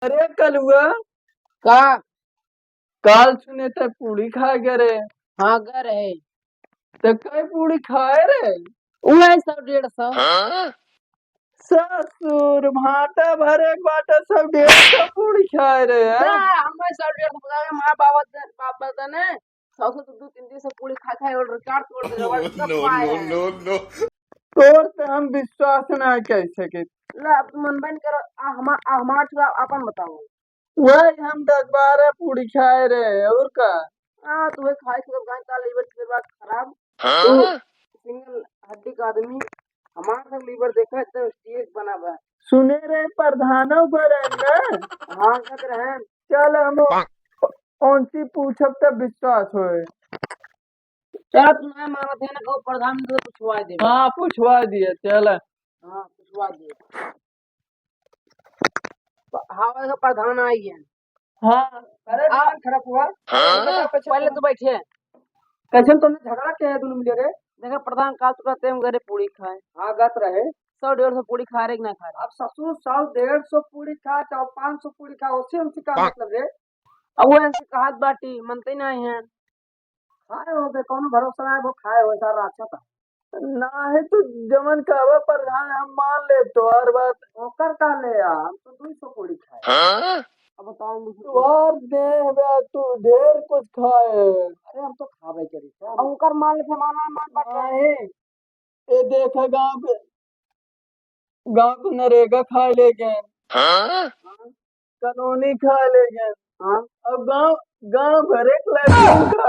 अरे कलुआ का काल सुने ते पूड़ी खा गए रे। हाँ घर है। तो कई पूड़ी खाए रे। वो है 100 150। ससुर भाटा भरे एक बाटा सब 150 पूड़ी खाए रे ना हैं? हमें 100 150 पता है। माँ बाबा ने 100 तो 2 3 दिन से पूरी खा खा और रिकॉर्ड तोड़ दे रहा है। कब पाए हैं तोर पे हम विश्वास ना कर सके। ला मन बंद करो। हमार थोड़ा अपन बताओ। वही हम 10 12 पूड़ी खाए रे और का। हाँ तुम्हें खाए के गाय का लीवर की बात खराब। तू सिंगल हड्डी का आदमी हमारा सब लीवर देखा इतना स्टीक बना हुआ है। सुने रे प्रधानों पर है ना। हाँ कहते रहे। चल हम उनसे पूछब तब विश्वास होए। चलो तुम्हें माना थे ना कहो प्रधानमंत्री से पूछवा दे। हाँ पूछवा दिए चल। हाँ पूछवा दे। हवा का प्रधान आई है। हाँ अरे आप खराब हुआ। पहले तो बैठे। कैसे तुमने झगड़ा किया है दोनों मिले रे। देखा प्रधान काल तो कहते हम घरे पूरी खाए। हाँ गत रहे। 100 150 पूरी खा रहे कि ना खा रहे। अब ससुर 100 150 पूरी खा चाहे 500 पूरी खा उससे उनसे क्या मतलब रे। अब वो ऐसे कहा बाटी मनते नहीं है। खाए हो गए कौन भरोसा है वो खाए हो सारा अच्छा था। ना है तो जमन कहवा प्रधान हम मान ले तो हर बात ओकर का ले यार हम तो 200 पूरी खाए। अब बताओ तू और दे बे तू ढेर कुछ खाए। अरे हम तो खावे करी अब उनकर मान से माना मान बाटे। नहीं ये देखे गांव को नरेगा खा ले गए। कॉलोनी खा ले गए। हाँ अब गांव गांव भरे लैट्रिन खा